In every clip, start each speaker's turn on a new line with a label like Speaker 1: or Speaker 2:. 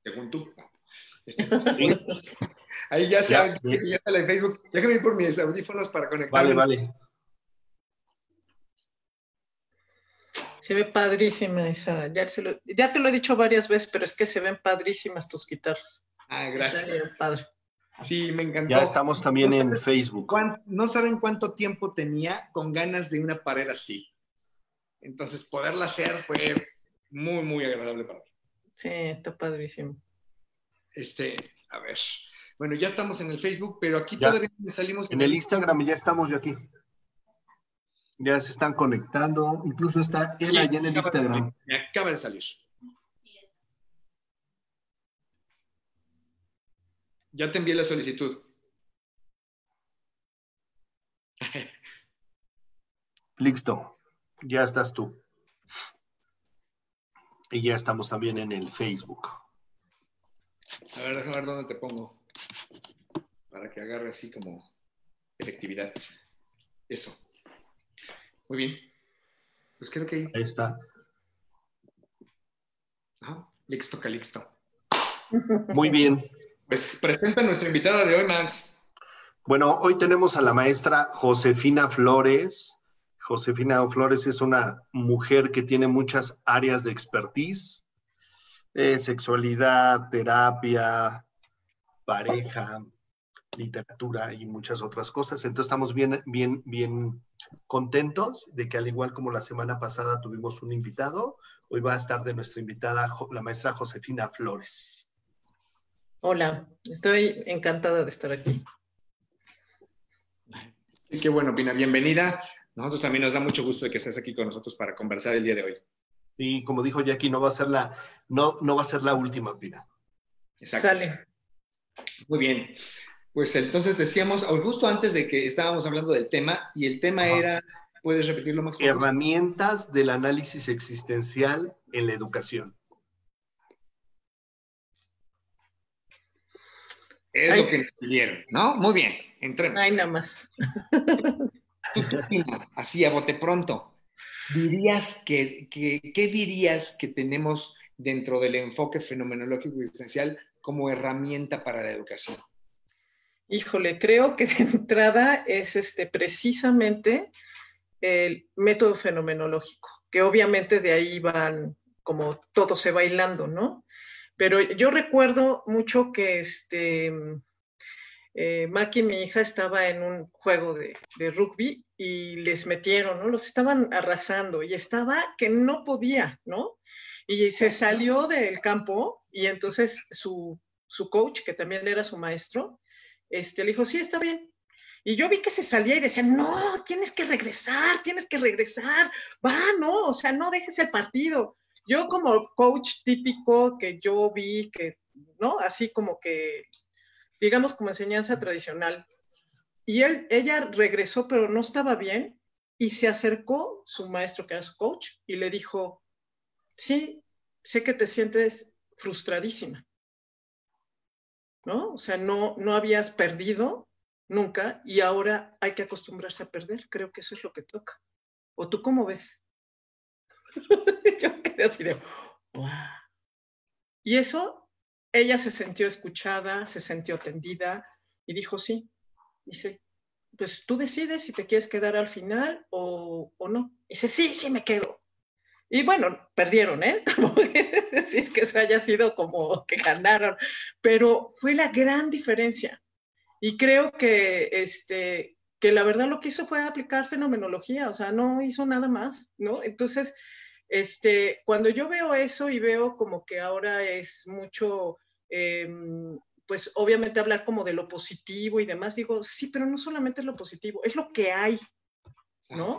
Speaker 1: según tú. Ahí ya saben, ya sale en Facebook. Déjame ir por mis audífonos para conectarme.
Speaker 2: Vale.
Speaker 3: Se ve padrísima esa. Ya te lo he dicho varias veces, pero es que se ven padrísimas tus guitarras.
Speaker 1: Gracias.
Speaker 3: Está bien padre.
Speaker 1: Sí, me encantó.
Speaker 2: Ya estamos también en Facebook.
Speaker 1: No saben cuánto tiempo tenía con ganas de una pared así. Entonces, poderla hacer fue muy, muy agradable para mí.
Speaker 3: Sí, está padrísimo.
Speaker 1: A ver. Bueno, ya estamos en el Facebook, pero aquí todavía salimos.
Speaker 2: En el Instagram ya estamos yo aquí. Ya se están conectando. Incluso está él allá en el Instagram.
Speaker 1: Me acaba de salir. Ya te envié la solicitud.
Speaker 2: Listo. Ya estás tú. Y ya estamos también en el Facebook.
Speaker 1: A ver, déjame ver dónde te pongo. Para que agarre así como efectividad. Eso. Muy bien. Pues creo que
Speaker 2: ahí está.
Speaker 1: Listo, Calixto.
Speaker 2: Muy bien.
Speaker 1: Pues presenta a nuestra invitada de hoy, Max.
Speaker 2: Bueno, hoy tenemos a la maestra Josefina Flores. Josefina Flores es una mujer que tiene muchas áreas de expertise. Sexualidad, terapia, pareja, literatura y muchas otras cosas. Entonces estamos bien contentos de que al igual como la semana pasada tuvimos un invitado, hoy va a estar de nuestra invitada la maestra Josefina Flores.
Speaker 3: Hola, estoy encantada de estar aquí.
Speaker 1: Qué bueno, Pina, bienvenida. Nosotros también nos da mucho gusto de que estés aquí con nosotros para conversar el día de hoy.
Speaker 2: Y como dijo Jackie, no va a ser la última, Pina.
Speaker 1: Exacto.
Speaker 3: Sale.
Speaker 1: Muy bien. Pues entonces decíamos, justo antes de que estábamos hablando del tema, y el tema era, ¿puedes repetirlo, Max?
Speaker 2: Herramientas del análisis existencial en la educación.
Speaker 1: Es lo que nos pidieron, ¿no? Muy bien, entremos.
Speaker 3: Ay, nada más.
Speaker 1: Tú, Pina, así a bote pronto, ¿qué dirías que tenemos dentro del enfoque fenomenológico existencial como herramienta para la educación?
Speaker 3: Híjole, creo que de entrada es precisamente el método fenomenológico, que obviamente de ahí van como todo se va hilando, ¿no? Pero yo recuerdo mucho que Maki, mi hija, estaba en un juego de rugby y les metieron, ¿no? Los estaban arrasando y estaba que no podía, ¿no? Y se salió del campo y entonces su coach, que también era su maestro, le dijo, sí, está bien. Y yo vi que se salía y decía, no, tienes que regresar, va, no, o sea, no dejes el partido. Yo como coach típico que yo vi que, ¿no? Así como que, digamos como enseñanza tradicional. Y ella regresó, pero no estaba bien, y se acercó su maestro, que era su coach, y le dijo, sí, sé que te sientes frustradísima, ¿no? O sea, no habías perdido nunca y ahora hay que acostumbrarse a perder. Creo que eso es lo que toca. ¿O tú cómo ves? Yo quedé así de, wow. Y eso, ella se sintió escuchada, se sintió atendida y dijo, sí. Dice, pues tú decides si te quieres quedar al final o no. Dice, sí, me quedo. Y bueno, perdieron, ¿eh? No voy a decir que eso haya sido como que ganaron, pero fue la gran diferencia. Y creo que, que la verdad lo que hizo fue aplicar fenomenología, o sea, no hizo nada más, ¿no? Entonces, cuando yo veo eso y veo como que ahora es mucho, pues obviamente hablar como de lo positivo y demás, digo, sí, pero no solamente es lo positivo, es lo que hay, ¿no?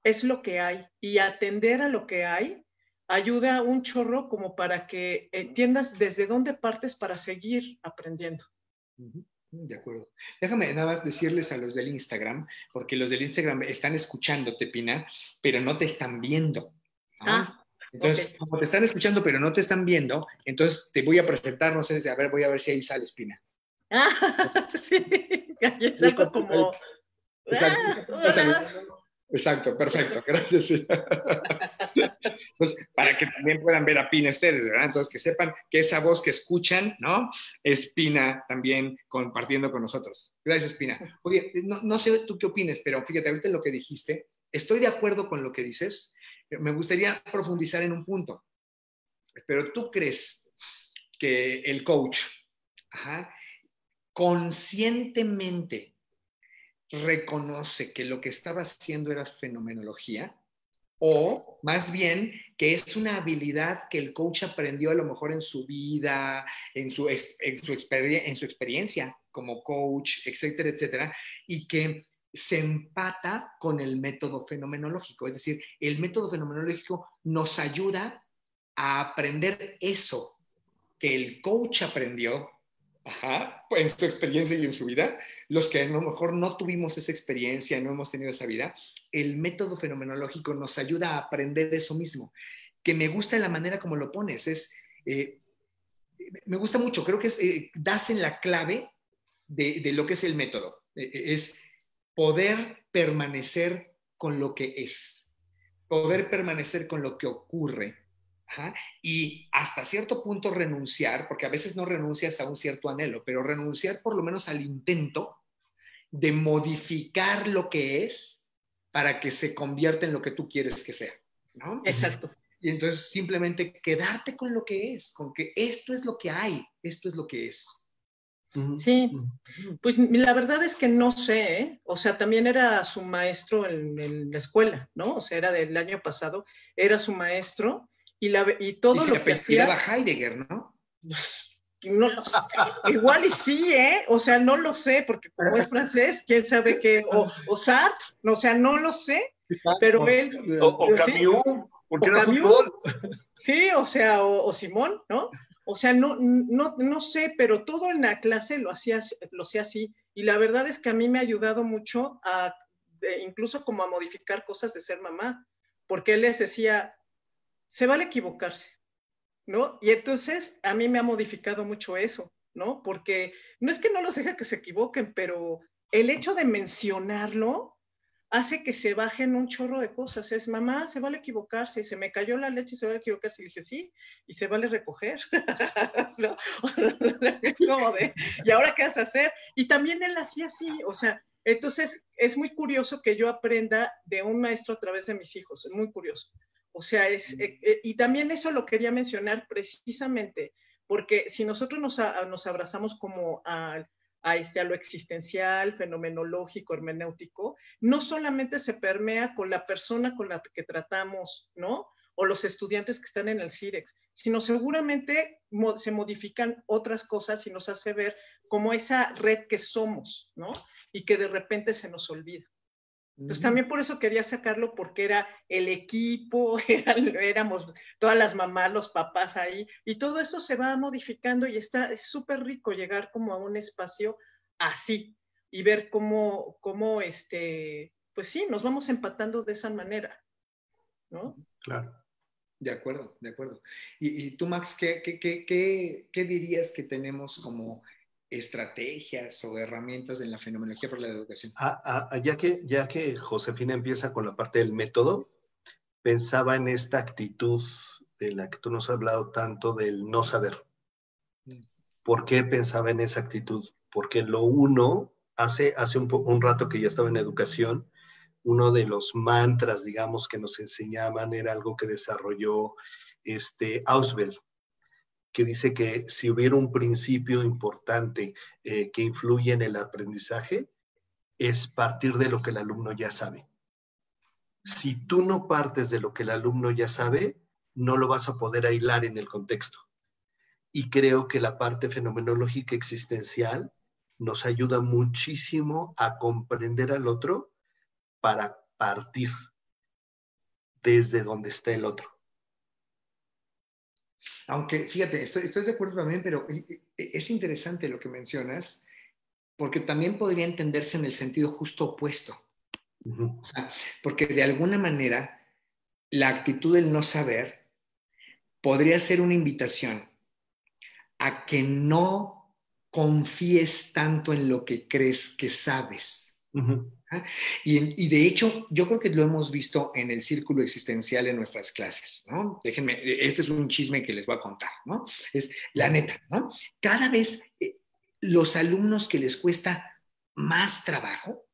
Speaker 3: Es lo que hay. Y atender a lo que hay ayuda un chorro como para que entiendas desde dónde partes para seguir aprendiendo.
Speaker 1: De acuerdo. Déjame nada más decirles a los del Instagram, porque los del Instagram están escuchándote, Pina, pero no te están viendo, ¿no? Entonces, okay, como te están escuchando, pero no te están viendo, entonces te voy a presentar, no sé, voy a ver si ahí sales, Pina.
Speaker 3: Sí, es algo como...
Speaker 1: Exacto, perfecto, gracias. Entonces, para que también puedan ver a Pina ustedes, ¿verdad? Entonces, que sepan que esa voz que escuchan, ¿no? Es Pina también compartiendo con nosotros. Gracias, Pina. Oye, no sé tú qué opines, pero fíjate, ahorita lo que dijiste, estoy de acuerdo con lo que dices. Me gustaría profundizar en un punto. Pero tú crees que el coach, ajá, conscientemente reconoce que lo que estaba haciendo era fenomenología, o más bien que es una habilidad que el coach aprendió a lo mejor en su vida, en su experiencia como coach, etcétera, etcétera, y que se empata con el método fenomenológico. Es decir, el método fenomenológico nos ayuda a aprender eso que el coach aprendió, ajá, en su experiencia y en su vida, los que a lo mejor no tuvimos esa experiencia, no hemos tenido esa vida, el método fenomenológico nos ayuda a aprender eso mismo, que me gusta la manera como lo pones, me gusta mucho, creo que das en la clave de lo que es el método, es poder permanecer con lo que es, poder permanecer con lo que ocurre. Ajá, y hasta cierto punto renunciar, porque a veces no renuncias a un cierto anhelo, pero renunciar por lo menos al intento de modificar lo que es para que se convierta en lo que tú quieres que sea, ¿no?
Speaker 3: Exacto.
Speaker 1: Y entonces simplemente quedarte con lo que es, con que esto es lo que hay, esto es lo que es.
Speaker 3: Sí, pues la verdad es que no sé, ¿eh? O sea, también era su maestro en la escuela, ¿no? O sea, era del año pasado, era su maestro y todo
Speaker 1: Y
Speaker 3: lo que hacía...
Speaker 1: Heidegger, ¿no?
Speaker 3: No lo sé. Igual y sí, ¿eh? O sea, no lo sé, porque como es francés, quién sabe qué, o Sartre, o sea, no lo sé, pero él...
Speaker 2: O Camus, ¿sí? Porque era Camus, fútbol.
Speaker 3: Sí, o sea, o Simón, ¿no? O sea, no sé, pero todo en la clase lo hacía así. Y la verdad es que a mí me ha ayudado mucho incluso como a modificar cosas de ser mamá, porque él les decía, se vale equivocarse, ¿no? Y entonces a mí me ha modificado mucho eso, ¿no? Porque no es que no los deje que se equivoquen, pero el hecho de mencionarlo hace que se bajen un chorro de cosas. Es, mamá, se vale equivocarse, se me cayó la leche, se vale equivocarse. Y dije, sí, y se vale recoger. ¿No? Es como de, ¿y ahora qué vas a hacer? Y también él hacía así, o sea, entonces es muy curioso que yo aprenda de un maestro a través de mis hijos, es muy curioso. O sea, y también eso lo quería mencionar precisamente, porque si nosotros nos abrazamos como a lo existencial, fenomenológico, hermenéutico, no solamente se permea con la persona con la que tratamos, ¿no? O los estudiantes que están en el CIREX, sino seguramente se modifican otras cosas y nos hace ver como esa red que somos, ¿no? Y que de repente se nos olvida. Entonces también por eso quería sacarlo, porque era el equipo, éramos todas las mamás, los papás ahí, y todo eso se va modificando y es súper rico llegar como a un espacio así y ver cómo pues sí, nos vamos empatando de esa manera, ¿no?
Speaker 2: Claro.
Speaker 1: De acuerdo, de acuerdo. Y tú, Max, ¿qué dirías que tenemos como estrategias o herramientas en la fenomenología para la educación?
Speaker 2: Ya que Josefina empieza con la parte del método, pensaba en esta actitud de la que tú nos has hablado tanto, del no saber. ¿Por qué pensaba en esa actitud? Porque lo uno, hace un rato que ya estaba en educación, uno de los mantras, digamos, que nos enseñaban era algo que desarrolló Ausubel, que dice que si hubiera un principio importante que influye en el aprendizaje, es partir de lo que el alumno ya sabe. Si tú no partes de lo que el alumno ya sabe, no lo vas a poder aislar en el contexto. Y creo que la parte fenomenológica existencial nos ayuda muchísimo a comprender al otro para partir desde donde está el otro.
Speaker 1: Aunque, fíjate, estoy de acuerdo también, pero es interesante lo que mencionas, porque también podría entenderse en el sentido justo opuesto. O sea, porque de alguna manera la actitud del no saber podría ser una invitación a que no confíes tanto en lo que crees que sabes,
Speaker 2: Ujú.
Speaker 1: Y de hecho, yo creo que lo hemos visto en el círculo existencial en nuestras clases, ¿no? Déjenme, este es un chisme que les voy a contar, ¿no? Es la neta, ¿no? Cada vez los alumnos que les cuesta más trabajo,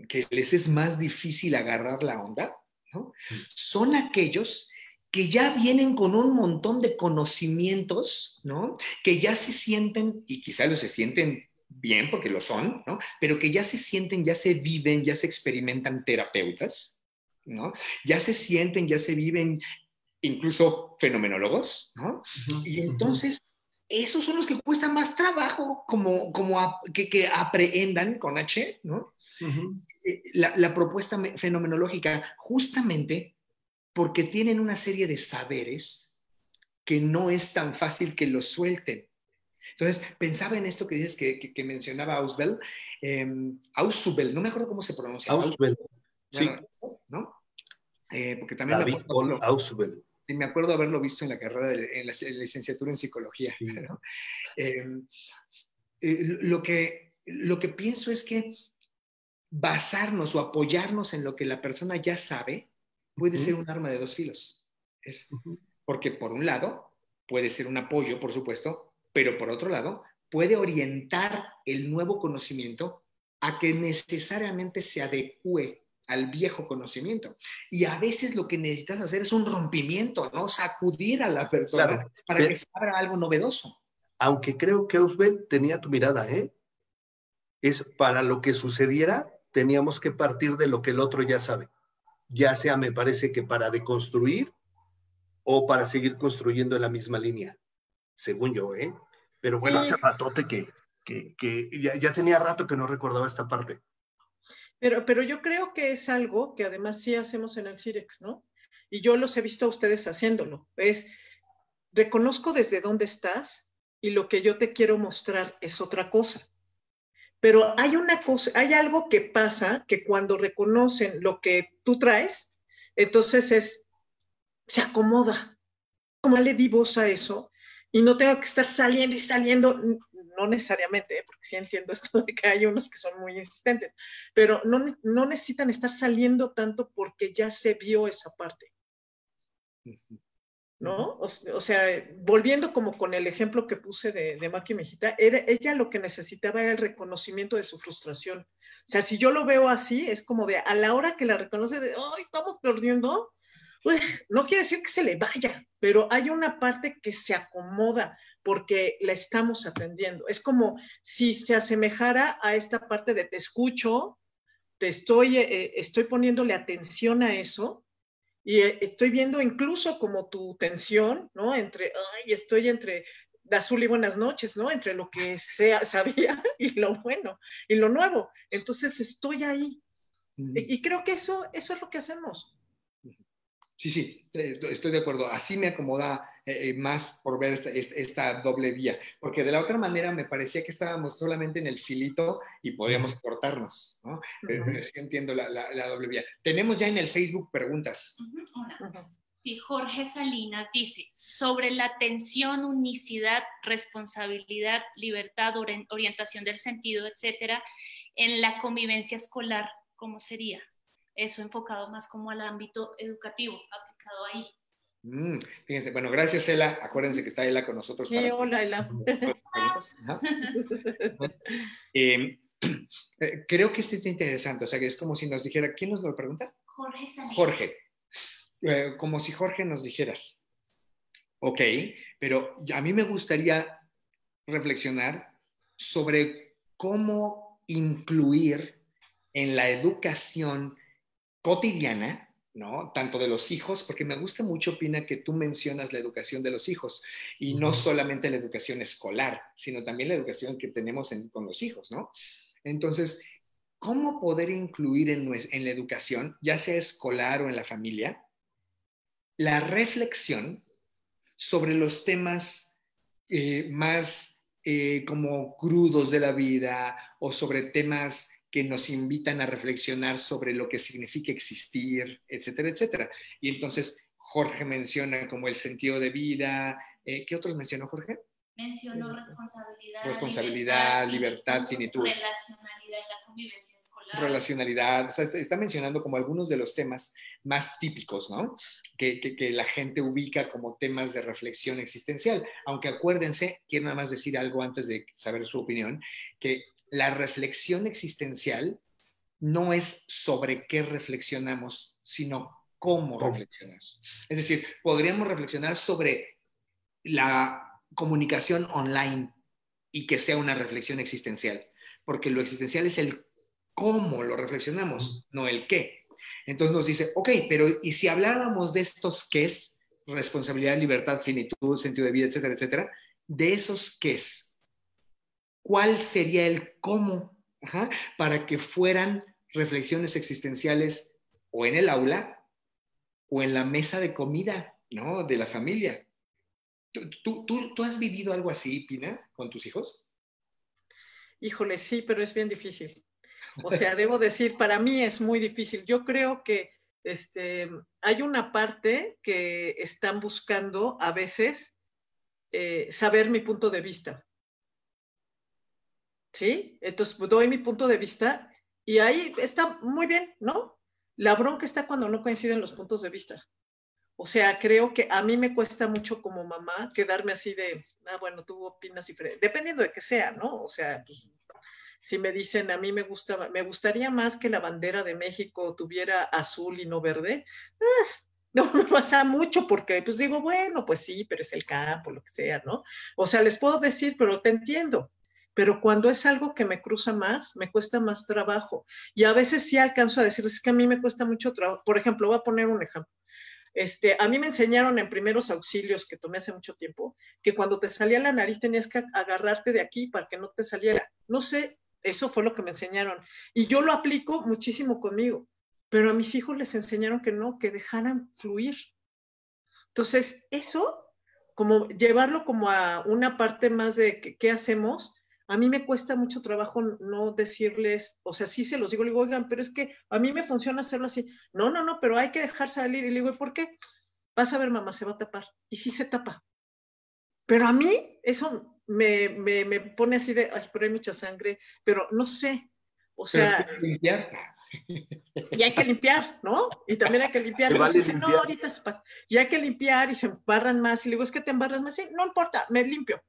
Speaker 1: que les es más difícil agarrar la onda, ¿no? Son aquellos que ya vienen con un montón de conocimientos, ¿no? Que ya se sienten, y quizás los se sienten bien, porque lo son, ¿no? Pero que ya se sienten, ya se viven, ya se experimentan terapeutas, ¿no? Ya se sienten, ya se viven incluso fenomenólogos, ¿no? Y entonces, esos son los que cuesta más trabajo que aprehendan con H, ¿no? La propuesta fenomenológica, justamente porque tienen una serie de saberes que no es tan fácil que los suelten. Entonces, pensaba en esto que dices que mencionaba Ausubel, Ausubel, no me acuerdo cómo se pronuncia.
Speaker 2: Ausubel, sí.
Speaker 1: Bueno, ¿no? Porque también
Speaker 2: David Paul Ausubel.
Speaker 1: Sí, me acuerdo haberlo visto en la carrera, en la licenciatura en psicología. Sí. ¿No? Lo que pienso es que basarnos o apoyarnos en lo que la persona ya sabe puede ser un arma de dos filos. Porque por un lado puede ser un apoyo, por supuesto, pero por otro lado puede orientar el nuevo conocimiento a que necesariamente se adecue al viejo conocimiento. Y a veces lo que necesitas hacer es un rompimiento, ¿no? Sacudir a la persona para que se abra algo novedoso.
Speaker 2: Aunque creo que Ausubel tenía tu mirada, ¿eh? Es para lo que sucediera, teníamos que partir de lo que el otro ya sabe. Ya sea, me parece que para deconstruir o para seguir construyendo en la misma línea, según yo, ¿eh? Pero bueno, hace ratote que ya tenía rato que no recordaba esta parte.
Speaker 3: Pero yo creo que es algo que además sí hacemos en el CIREX, ¿no? Y yo los he visto a ustedes haciéndolo. Es, reconozco desde dónde estás y lo que yo te quiero mostrar es otra cosa. Pero hay una cosa, hay algo que pasa que cuando reconocen lo que tú traes, entonces se acomoda. Como le di voz a eso y no tengo que estar saliendo y saliendo, no necesariamente, porque sí entiendo esto de que hay unos que son muy insistentes, pero no necesitan estar saliendo tanto porque ya se vio esa parte. ¿No? O sea, volviendo como con el ejemplo que puse de Maki Mejita, ella lo que necesitaba era el reconocimiento de su frustración. O sea, si yo lo veo así, es como de a la hora que la reconoce, de, ¡ay, estamos perdiendo! Pues, no quiere decir que se le vaya, pero hay una parte que se acomoda porque la estamos atendiendo. Es como si se asemejara a esta parte de te escucho, estoy poniéndole atención a eso, y estoy viendo incluso como tu tensión, ¿no? Estoy entre azul y buenas noches, ¿no? Entre lo que sabía y lo bueno, y lo nuevo. Entonces estoy ahí. Y creo que eso es lo que hacemos.
Speaker 1: Sí, estoy de acuerdo. Así me acomoda más por ver esta doble vía, porque de la otra manera me parecía que estábamos solamente en el filito y podíamos cortarnos, ¿no? Pero sí entiendo la doble vía. Tenemos ya en el Facebook preguntas.
Speaker 4: Hola. Sí, Jorge Salinas dice, sobre la atención, unicidad, responsabilidad, libertad, orientación del sentido, etcétera, en la convivencia escolar, ¿cómo sería? Eso enfocado más como al ámbito educativo, aplicado ahí.
Speaker 1: Fíjense, bueno, gracias, Ela. Acuérdense que está Ela con nosotros.
Speaker 3: Sí, hola, Ela.
Speaker 1: Creo que esto es interesante, o sea, que es como si nos dijera, ¿quién nos lo pregunta?
Speaker 4: Jorge Salinas.
Speaker 1: Jorge. Como si Jorge nos dijeras, ok, pero a mí me gustaría reflexionar sobre cómo incluir en la educación cotidiana, ¿no? Tanto de los hijos, porque me gusta mucho, Pina, que tú mencionas la educación de los hijos y no solamente la educación escolar, sino también la educación que tenemos con los hijos, ¿no? Entonces, ¿cómo poder incluir en la educación, ya sea escolar o en la familia, la reflexión sobre los temas más como crudos de la vida o sobre temas que nos invitan a reflexionar sobre lo que significa existir, etcétera, etcétera? Y entonces Jorge menciona como el sentido de vida. ¿Qué otros mencionó Jorge?
Speaker 4: Mencionó responsabilidad,
Speaker 1: responsabilidad, libertad, finitud.
Speaker 4: Relacionalidad, la convivencia escolar.
Speaker 1: Relacionalidad, o sea, está mencionando como algunos de los temas más típicos, ¿no? Que la gente ubica como temas de reflexión existencial. Aunque acuérdense, quiero nada más decir algo antes de saber su opinión, que la reflexión existencial no es sobre qué reflexionamos, sino cómo reflexionamos. Es decir, podríamos reflexionar sobre la comunicación online y que sea una reflexión existencial, porque lo existencial es el cómo lo reflexionamos, no el qué. Entonces nos dice, ok, pero ¿y si habláramos de estos qués, responsabilidad, libertad, finitud, sentido de vida, etcétera, etcétera, de esos qués, ¿cuál sería el cómo? Ajá, para que fueran reflexiones existenciales o en el aula o en la mesa de comida, ¿no? De la familia. ¿Tú has vivido algo así, Pina, con tus hijos?
Speaker 3: Híjole, sí, pero es bien difícil. O sea, debo decir, para mí es muy difícil. Yo creo que hay una parte que están buscando a veces saber mi punto de vista. ¿Sí? Entonces doy mi punto de vista y ahí está muy bien, ¿no? La bronca está cuando no coinciden los puntos de vista. O sea, creo que a mí me cuesta mucho como mamá quedarme así de, bueno, tú opinas diferente, dependiendo de qué sea, ¿no? O sea, pues, si me dicen, a mí me gustaría más que la bandera de México tuviera azul y no verde, no me pasa mucho porque pues digo, bueno, pues sí, pero es el campo, lo que sea, ¿no? O sea, les puedo decir, pero te entiendo. Pero cuando es algo que me cruza más, me cuesta más trabajo. Y a veces sí alcanzo a decirles, es que a mí me cuesta mucho trabajo. Por ejemplo, voy a poner un ejemplo. A mí me enseñaron en primeros auxilios que tomé hace mucho tiempo, que cuando te salía la nariz tenías que agarrarte de aquí para que no te saliera. No sé, eso fue lo que me enseñaron. Y yo lo aplico muchísimo conmigo, pero a mis hijos les enseñaron que no, que dejaran fluir. Entonces, eso, como llevarlo como a una parte más de qué hacemos, a mí me cuesta mucho trabajo no decirles, o sea, sí se los digo, le digo, oigan, pero es que a mí me funciona hacerlo así. No, no, no, pero hay que dejar salir. Y le digo, ¿por qué? Vas a ver, mamá, se va a tapar. Y sí se tapa. Pero a mí eso me pone así de, ay, pero hay mucha sangre, pero no sé. O sea,
Speaker 1: limpiar.
Speaker 3: Y hay que limpiar, ¿no? Y también hay que limpiar.
Speaker 2: Vale
Speaker 3: Entonces,
Speaker 2: limpiar.
Speaker 3: no, ahorita se pasa. Y hay que limpiar y se embarran más. Y le digo, es que te embarras más. Sí, no importa, me limpio.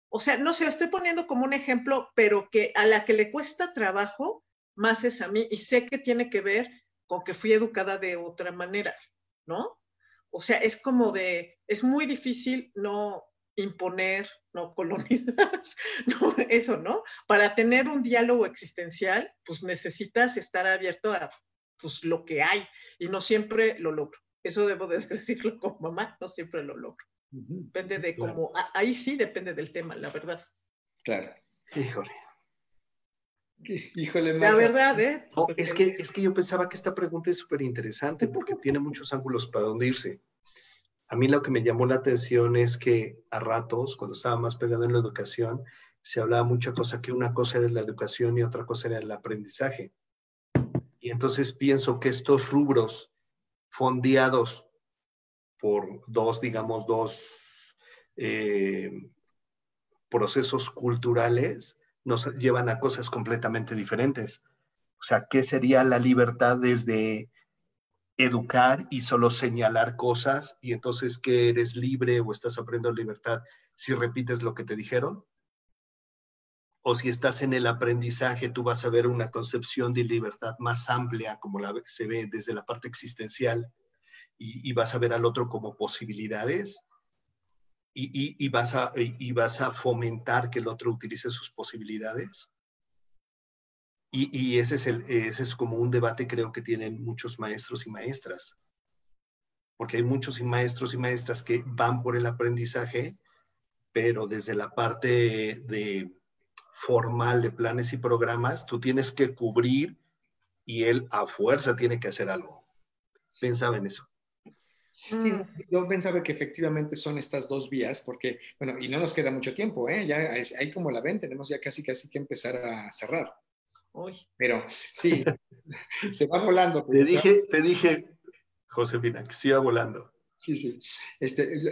Speaker 3: O sea, no sé, estoy poniendo como un ejemplo, pero que a la que le cuesta trabajo, más es a mí. Y sé que tiene que ver con que fui educada de otra manera, ¿no? O sea, es como es muy difícil no imponer, no colonizar, no, eso, ¿no? Para tener un diálogo existencial, pues necesitas estar abierto a pues, lo que hay y no siempre lo logro. Eso debo de decirlo como mamá, no siempre lo logro. Depende de cómo, ahí sí depende del tema, la verdad.
Speaker 1: Claro.
Speaker 2: Híjole.
Speaker 1: Híjole,
Speaker 3: La verdad,
Speaker 2: No, es que yo pensaba que esta pregunta es súper interesante porque tiene muchos ángulos para dónde irse. A mí lo que me llamó la atención es que a ratos, cuando estaba más pegado en la educación, se hablaba mucha cosa, que una cosa era la educación y otra cosa era el aprendizaje. Y entonces pienso que estos rubros fondeados por dos procesos culturales nos llevan a cosas completamente diferentes. O sea, ¿qué sería la libertad desde educar y solo señalar cosas? Y entonces, ¿qué eres libre o estás aprendiendo libertad si repites lo que te dijeron? O si estás en el aprendizaje, tú vas a ver una concepción de libertad más amplia, como se ve desde la parte existencial, y vas a ver al otro como posibilidades, y vas a fomentar que el otro utilice sus posibilidades. Y ese es como un debate, creo, que tienen muchos maestros y maestras. Porque hay muchos maestros y maestras que van por el aprendizaje, pero desde la parte formal de planes y programas, tú tienes que cubrir y él a fuerza tiene que hacer algo. Pensaba en eso.
Speaker 1: Sí, yo pensaba que efectivamente son estas dos vías, porque, bueno, y no nos queda mucho tiempo, ¿eh? Ya ahí como la ven, tenemos ya casi que empezar a cerrar.
Speaker 3: Uy.
Speaker 1: Pero sí, se va volando.
Speaker 2: Te dije, Josefina, que se iba volando.
Speaker 1: Sí, sí.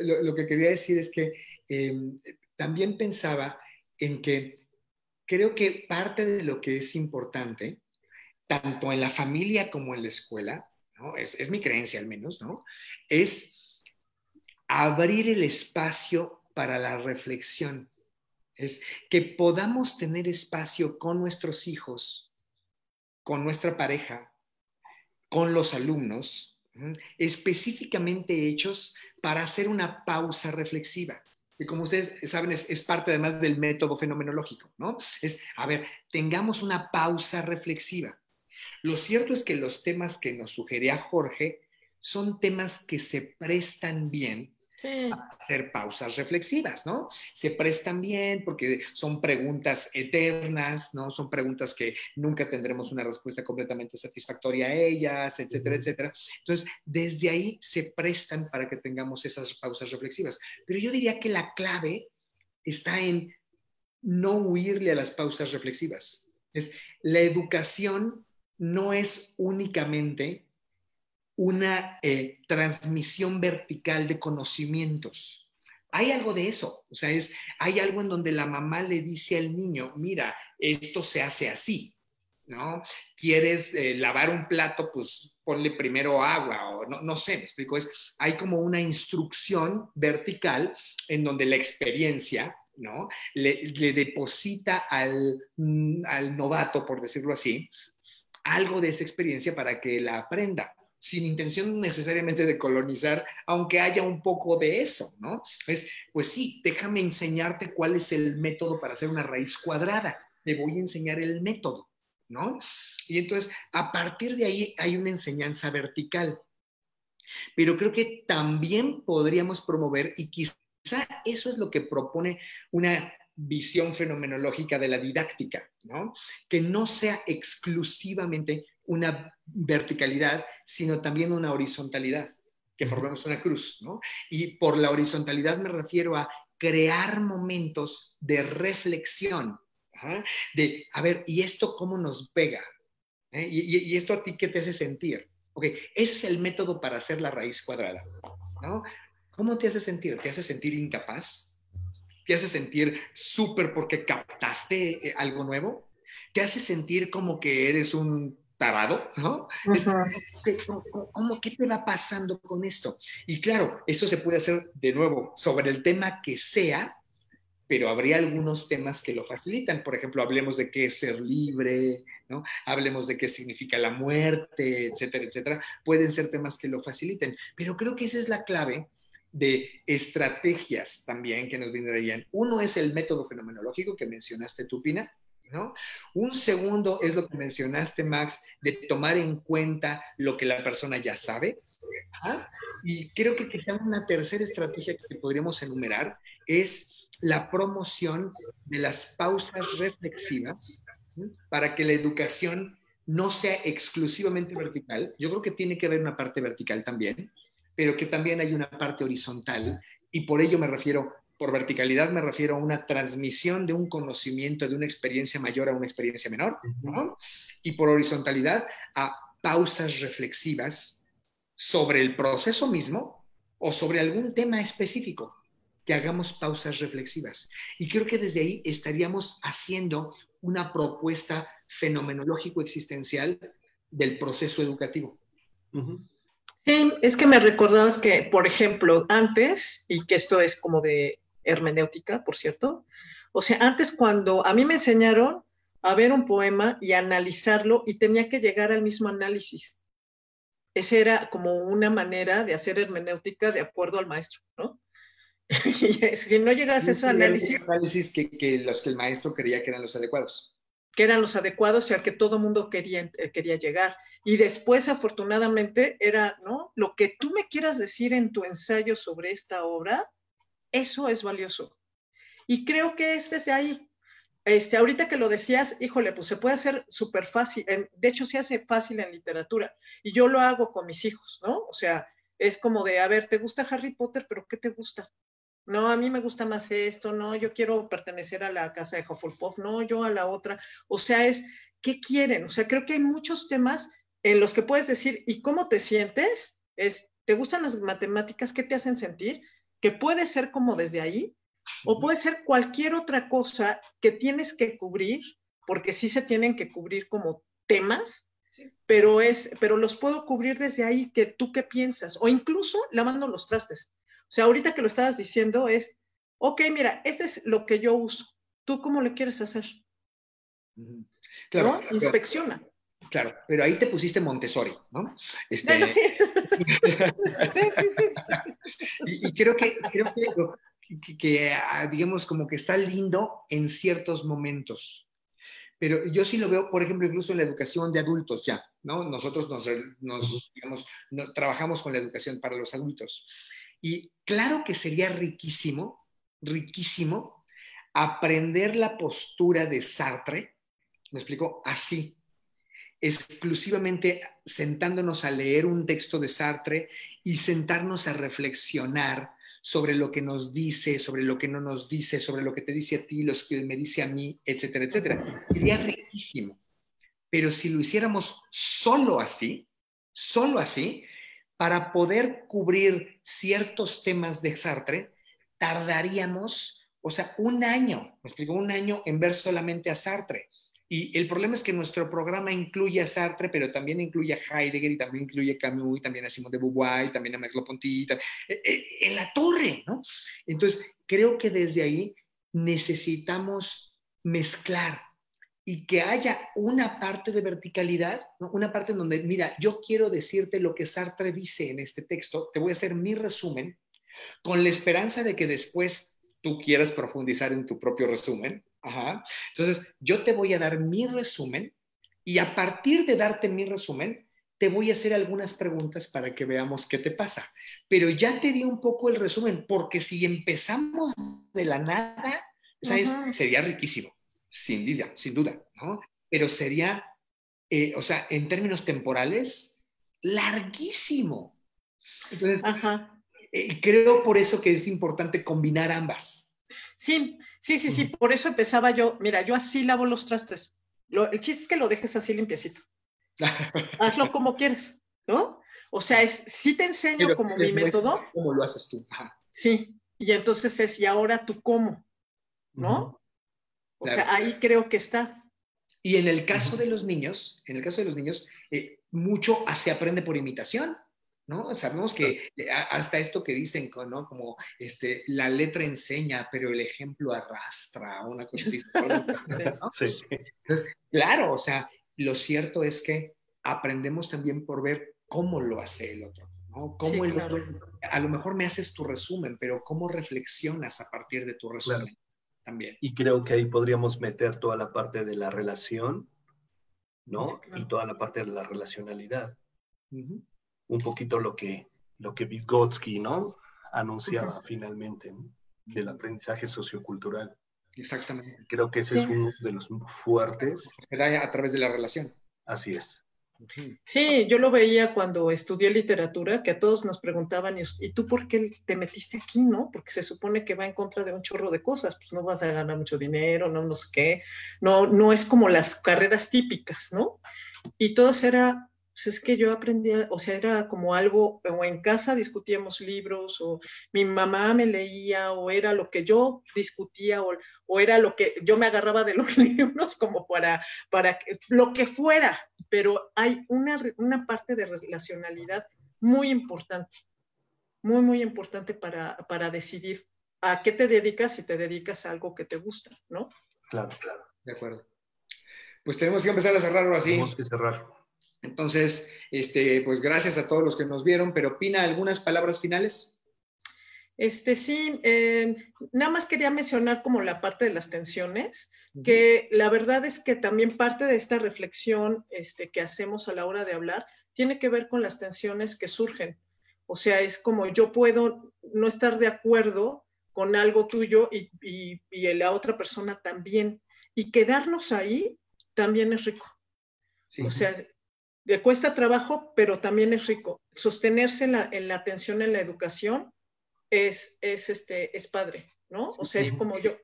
Speaker 1: Lo que quería decir es que también pensaba en que creo que parte de lo que es importante, tanto en la familia como en la escuela, ¿no? Es mi creencia al menos, ¿no? Es abrir el espacio para la reflexión. Es que podamos tener espacio con nuestros hijos, con nuestra pareja, con los alumnos, específicamente hechos para hacer una pausa reflexiva. Y como ustedes saben, es parte además del método fenomenológico, ¿no? Es, a ver, tengamos una pausa reflexiva. Lo cierto es que los temas que nos sugería Jorge son temas que se prestan bien a hacer pausas reflexivas, ¿no? Se prestan bien porque son preguntas eternas, ¿no? Son preguntas que nunca tendremos una respuesta completamente satisfactoria a ellas, etcétera, etcétera. Entonces, desde ahí se prestan para que tengamos esas pausas reflexivas. Pero yo diría que la clave está en no huirle a las pausas reflexivas. La educación no es únicamente una transmisión vertical de conocimientos. Hay algo de eso, o sea, hay algo en donde la mamá le dice al niño, mira, esto se hace así, ¿no? ¿Quieres lavar un plato? Pues ponle primero agua, o no sé, me explico, hay como una instrucción vertical en donde la experiencia, ¿no? Le deposita al novato, por decirlo así, algo de esa experiencia para que la aprenda, sin intención necesariamente de colonizar, aunque haya un poco de eso, ¿no? Pues sí, déjame enseñarte cuál es el método para hacer una raíz cuadrada, te voy a enseñar el método, ¿no? Y entonces, a partir de ahí hay una enseñanza vertical, pero creo que también podríamos promover, y quizá eso es lo que propone una visión fenomenológica de la didáctica, ¿no? Que no sea exclusivamente una verticalidad, sino también una horizontalidad, que formemos una cruz, ¿no? Y por la horizontalidad me refiero a crear momentos de reflexión, de, a ver, ¿y esto cómo nos pega? ¿Y esto a ti qué te hace sentir? Ok, ese es el método para hacer la raíz cuadrada, ¿no? ¿Cómo te hace sentir? ¿Te hace sentir incapaz? ¿Te hace sentir súper porque captaste algo nuevo? ¿Te hace sentir como que eres un tarado? ¿No? ¿Qué te va pasando con esto? Y claro, esto se puede hacer de nuevo sobre el tema que sea, pero habría algunos temas que lo facilitan. Por ejemplo, hablemos de qué es ser libre, ¿no? Hablemos de qué significa la muerte, etcétera, etcétera. Pueden ser temas que lo faciliten, pero creo que esa es la clave de estrategias también que nos vendrían. Uno es el método fenomenológico que mencionaste tú, Pina, ¿no? Un segundo es lo que mencionaste, Max, de tomar en cuenta lo que la persona ya sabe. Y creo que quizá una tercera estrategia que podríamos enumerar es la promoción de las pausas reflexivas, ¿sí? Para que la educación no sea exclusivamente vertical. Yo creo que tiene que haber una parte vertical también, pero que también hay una parte horizontal, y por ello me refiero, por verticalidad me refiero a una transmisión de un conocimiento, de una experiencia mayor a una experiencia menor, ¿no? Y por horizontalidad a pausas reflexivas sobre el proceso mismo o sobre algún tema específico, que hagamos pausas reflexivas. Y creo que desde ahí estaríamos haciendo una propuesta fenomenológico-existencial del proceso educativo.
Speaker 3: Sí, es que me recordabas que, por ejemplo, antes, y que esto es como de hermenéutica, por cierto, o sea, antes cuando a mí me enseñaron a ver un poema y analizarlo y tenía que llegar al mismo análisis. Esa era como una manera de hacer hermenéutica de acuerdo al maestro, ¿no? Si no llegas a ese análisis...
Speaker 1: análisis que los que el maestro creía que eran los adecuados.
Speaker 3: Que eran los adecuados y al que todo mundo quería llegar. Y después, afortunadamente, era, ¿no? Lo que tú me quieras decir en tu ensayo sobre esta obra, eso es valioso. Y creo que es desde ahí. Ahorita que lo decías, híjole, pues se puede hacer súper fácil. De hecho, se hace fácil en literatura. Y yo lo hago con mis hijos, ¿no? O sea, es como de, a ver, ¿te gusta Harry Potter? ¿Pero qué te gusta? No, a mí me gusta más esto, no, yo quiero pertenecer a la casa de Hufflepuff, no, yo a la otra. O sea, ¿qué quieren? O sea, creo que hay muchos temas en los que puedes decir, ¿y cómo te sientes? ¿Te gustan las matemáticas? ¿Qué te hacen sentir? Que puede ser como desde ahí, o puede ser cualquier otra cosa que tienes que cubrir, porque sí se tienen que cubrir como temas, pero los puedo cubrir desde ahí, que tú qué piensas, o incluso lavando los trastes. O sea, ahorita que lo estabas diciendo es, ok, mira, este es lo que yo uso, ¿tú cómo le quieres hacer?
Speaker 1: Claro,
Speaker 3: ¿no? Inspecciona.
Speaker 1: Claro, pero ahí te pusiste Montessori, ¿no?
Speaker 3: Bueno, sí.
Speaker 1: Y creo que digamos, como que está lindo en ciertos momentos. Pero yo sí lo veo, por ejemplo, incluso en la educación de adultos ya, ¿no? Nosotros digamos, trabajamos con la educación para los adultos. Y claro que sería riquísimo, riquísimo, aprender la postura de Sartre, ¿me explico? Así, exclusivamente sentándonos a leer un texto de Sartre y sentarnos a reflexionar sobre lo que nos dice, sobre lo que no nos dice, sobre lo que te dice a ti, lo que me dice a mí, etcétera, etcétera. Sería riquísimo. Pero si lo hiciéramos solo así, para poder cubrir ciertos temas de Sartre, tardaríamos, o sea, un año, me explico, un año en ver solamente a Sartre. Y el problema es que nuestro programa incluye a Sartre, pero también incluye a Heidegger, y también incluye a Camus, y también a Simone de Beauvoir, y también a Merleau-Ponty, en la torre, ¿no? Entonces, creo que desde ahí necesitamos mezclar y que haya una parte de verticalidad, ¿no? Una parte en donde, mira, yo quiero decirte lo que Sartre dice en este texto, te voy a hacer mi resumen, con la esperanza de que después tú quieras profundizar en tu propio resumen. Ajá. Entonces, yo te voy a dar mi resumen y a partir de darte mi resumen, te voy a hacer algunas preguntas para que veamos qué te pasa. Pero ya te di un poco el resumen, porque si empezamos de la nada, ¿sabes? Sería riquísimo, sin duda, ¿no? Pero sería, o sea, en términos temporales, larguísimo. Entonces, creo por eso que es importante combinar ambas.
Speaker 3: Sí, por eso empezaba yo, mira, yo así lavo los trastes. El chiste es que lo dejes así limpiecito. Hazlo como quieres, ¿no? O sea, sí te enseño pero como mi método.
Speaker 1: ¿Cómo lo haces tú?
Speaker 3: Ajá. Sí, y entonces y ahora tú cómo, ¿no? O sea, ahí creo que está.
Speaker 1: Y en el caso de los niños, mucho se aprende por imitación, ¿no? Sabemos que hasta esto que dicen, ¿no? Como la letra enseña, pero el ejemplo arrastra, una cosa así. ¿no? Sí. Entonces, claro, o sea, lo cierto es que aprendemos también por ver cómo lo hace el otro, ¿no? Cómo sí, claro. A lo mejor me haces tu resumen, pero cómo reflexionas a partir de tu resumen. Claro. También.
Speaker 2: Y creo que ahí podríamos meter toda la parte de la relación, ¿no? Sí, claro. Y toda la parte de la relacionalidad. Un poquito lo que Vygotsky, ¿no? Anunciaba finalmente, ¿no? Del aprendizaje sociocultural.
Speaker 1: Exactamente.
Speaker 2: Creo que ese es uno de los fuertes.
Speaker 1: Era a través de la relación.
Speaker 2: Así es.
Speaker 3: Sí, yo lo veía cuando estudié literatura, que a todos nos preguntaban, ¿y tú por qué te metiste aquí, no? Porque se supone que va en contra de un chorro de cosas, pues no vas a ganar mucho dinero, no sé qué, no es como las carreras típicas, ¿no? Y todos era, pues es que yo aprendía, o sea, era como algo, o en casa discutíamos libros, o mi mamá me leía, o era lo que yo discutía, o era lo que yo me agarraba de los libros como para lo que fuera, pero hay una parte de relacionalidad muy importante, muy, muy importante para decidir a qué te dedicas, si te dedicas a algo que te gusta, ¿no?
Speaker 2: Claro, claro.
Speaker 1: De acuerdo. Pues tenemos que empezar a cerrarlo así.
Speaker 2: Tenemos que cerrar.
Speaker 1: Entonces, pues gracias a todos los que nos vieron, pero Pina, ¿algunas palabras finales?
Speaker 3: Sí, nada más quería mencionar como la parte de las tensiones, que la verdad es que también parte de esta reflexión que hacemos a la hora de hablar tiene que ver con las tensiones que surgen. O sea, es como yo puedo no estar de acuerdo con algo tuyo y la otra persona también. Y quedarnos ahí también es rico. Sí. O sea, le cuesta trabajo, pero también es rico. Sostenerse en la atención en la educación es padre, ¿no? O sea, es como yo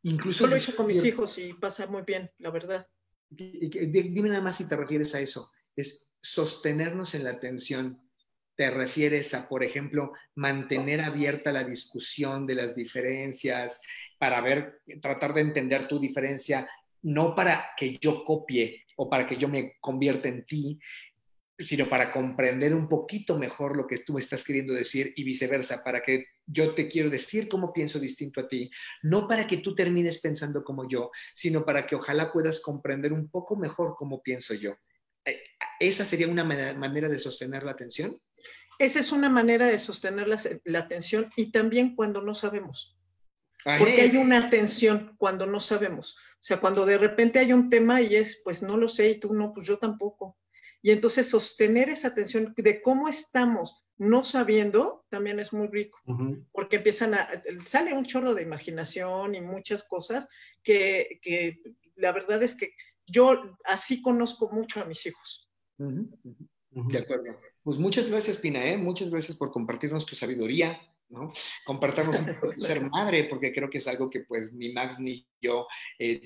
Speaker 3: lo he hecho con mis hijos y pasa muy bien, la verdad.
Speaker 1: Dime nada más si te refieres a eso, es sostenernos en la atención, te refieres a, por ejemplo, mantener abierta la discusión de las diferencias para tratar de entender tu diferencia, no para que yo copie o para que yo me convierta en ti, sino para comprender un poquito mejor lo que tú me estás queriendo decir y viceversa, para que yo te quiero decir cómo pienso distinto a ti, no para que tú termines pensando como yo, sino para que ojalá puedas comprender un poco mejor cómo pienso yo. ¿Esa sería una manera de sostener la atención?
Speaker 3: Esa es una manera de sostener la atención, y también cuando no sabemos.
Speaker 1: Ajá.
Speaker 3: Porque hay una atención cuando no sabemos. O sea, cuando de repente hay un tema y pues no lo sé, y tú no, pues yo tampoco. Y entonces sostener esa atención de cómo estamos no sabiendo también es muy rico, porque sale un chorro de imaginación y muchas cosas que la verdad es que yo así conozco mucho a mis hijos.
Speaker 1: De acuerdo. Pues muchas gracias, Pina, muchas gracias por compartirnos tu sabiduría, ¿no? Compartirnos un poco tu ser madre, porque creo que es algo que pues ni Max ni yo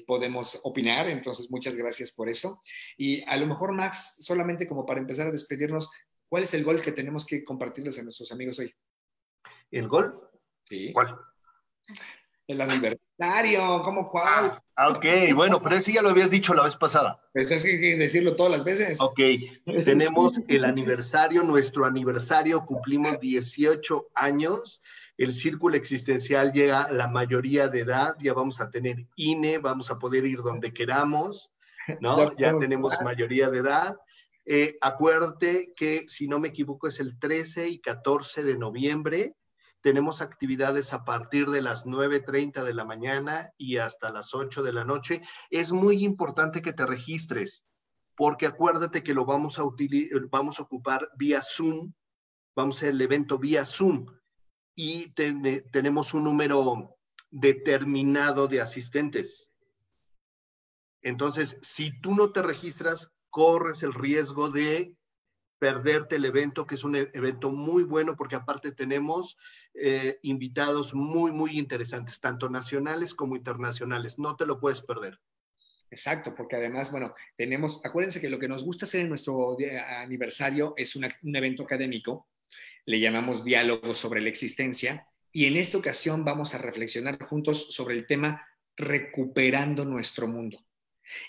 Speaker 1: podemos opinar, entonces muchas gracias por eso. Y a lo mejor, Max, solamente como para empezar a despedirnos, ¿cuál es el gol que tenemos que compartirles a nuestros amigos hoy?
Speaker 2: ¿El gol?
Speaker 1: Sí.
Speaker 2: ¿Cuál?
Speaker 1: El aniversario, ¿cómo cuál?
Speaker 2: Ok, bueno, pero ese ya lo habías dicho la vez pasada.
Speaker 1: Pues es que hay que decirlo todas las veces.
Speaker 2: Ok, tenemos el aniversario, nuestro aniversario, cumplimos 18 años, el Círculo Existencial llega a la mayoría de edad, ya vamos a tener INE, vamos a poder ir donde queramos, ¿no? Ya tenemos mayoría de edad. Acuérdate que, si no me equivoco, es el 13 y 14 de noviembre. Tenemos actividades a partir de las 9:30 de la mañana y hasta las 8 de la noche. Es muy importante que te registres, porque acuérdate que lo vamos a ocupar vía Zoom, vamos a hacer el evento vía Zoom, y tenemos un número determinado de asistentes. Entonces, si tú no te registras, corres el riesgo de perderte el evento, que es un evento muy bueno, porque aparte tenemos invitados muy, muy interesantes, tanto nacionales como internacionales. No te lo puedes perder.
Speaker 1: Exacto, porque además, bueno, acuérdense que lo que nos gusta hacer en nuestro aniversario es un evento académico, le llamamos Diálogo sobre la Existencia, y en esta ocasión vamos a reflexionar juntos sobre el tema Recuperando nuestro mundo.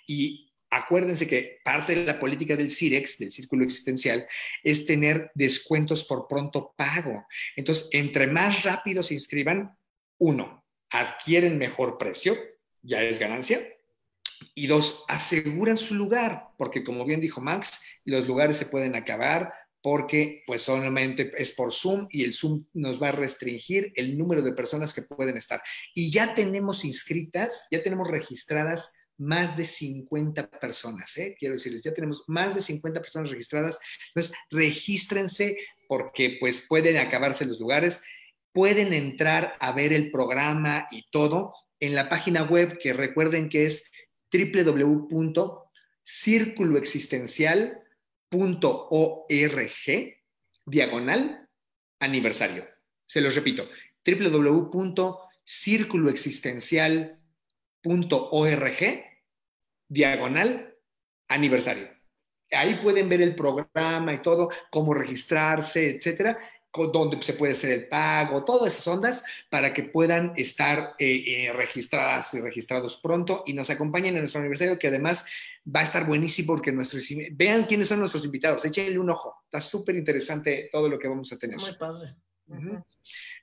Speaker 1: Y acuérdense que parte de la política del CIREX, del Círculo Existencial, es tener descuentos por pronto pago. Entonces, entre más rápido se inscriban, 1, adquieren mejor precio, ya es ganancia, y 2, aseguran su lugar, porque como bien dijo Max, los lugares se pueden acabar porque pues solamente es por Zoom, y el Zoom nos va a restringir el número de personas que pueden estar. Y ya tenemos inscritas, ya tenemos registradas más de 50 personas, quiero decirles, ya tenemos más de 50 personas registradas. Entonces, regístrense, porque pues pueden acabarse los lugares, pueden entrar a ver el programa y todo en la página web, que recuerden que es www.circuloexistencial.org/aniversario. Se los repito, www.circuloexistencial.org/aniversario. Ahí pueden ver el programa y todo, cómo registrarse, etcétera, dónde se puede hacer el pago, todas esas ondas, para que puedan estar registradas y registrados pronto y nos acompañen en nuestro aniversario, que además va a estar buenísimo, porque vean quiénes son nuestros invitados, échenle un ojo, está súper interesante todo lo que vamos a tener.
Speaker 3: Muy padre.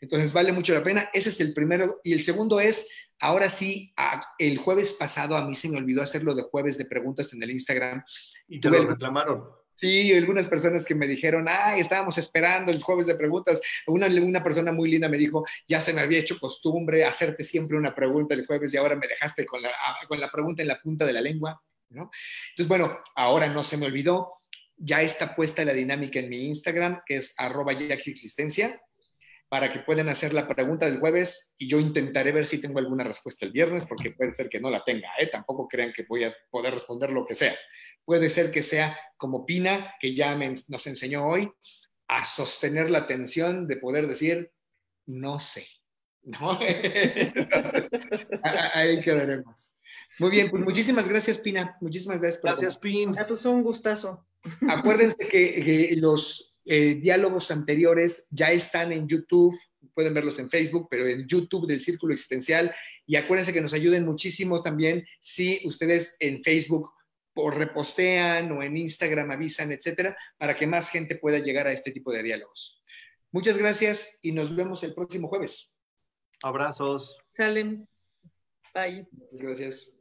Speaker 1: Entonces vale mucho la pena. Ese es el primero. Y el segundo es, ahora sí, el jueves pasado a mí se me olvidó hacerlo de jueves de preguntas en el Instagram.
Speaker 2: ¿Y te lo reclamaron?
Speaker 1: Sí, algunas personas que me dijeron, estábamos esperando el jueves de preguntas. Una persona muy linda me dijo, ya se me había hecho costumbre hacerte siempre una pregunta el jueves, y ahora me dejaste con la pregunta en la punta de la lengua, ¿no? Entonces, bueno, ahora no se me olvidó. Ya está puesta la dinámica en mi Instagram, que es @YaxiExistencia, para que puedan hacer la pregunta del jueves, y yo intentaré ver si tengo alguna respuesta el viernes, porque puede ser que no la tenga, tampoco crean que voy a poder responder lo que sea. Puede ser que sea como Pina, que ya nos enseñó hoy, a sostener la atención de poder decir, no sé, ¿no? Ahí quedaremos. Muy bien, pues muchísimas gracias, Pina. Muchísimas gracias.
Speaker 2: Gracias, Pin.
Speaker 3: Pues un gustazo.
Speaker 1: Acuérdense que los diálogos anteriores ya están en YouTube, pueden verlos en Facebook, pero en YouTube del Círculo Existencial. Y acuérdense que nos ayuden muchísimo también si ustedes en Facebook o repostean o en Instagram avisan, etcétera, para que más gente pueda llegar a este tipo de diálogos. Muchas gracias y nos vemos el próximo jueves.
Speaker 2: Abrazos.
Speaker 3: Salen. Bye.
Speaker 1: Muchas gracias.